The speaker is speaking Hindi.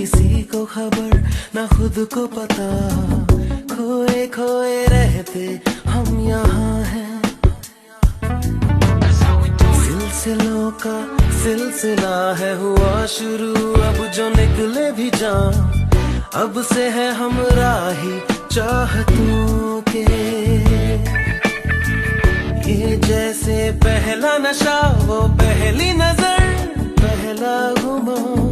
किसी को खबर ना खुद को पता, खोए खोए रहते हम यहाँ हैं। सिलसिलों का सिलसिला है हुआ शुरू, अब जो निकले भी जान अब से है हम राही चाहतों के। ये जैसे पहला नशा वो पहली नजर पहला गुमान,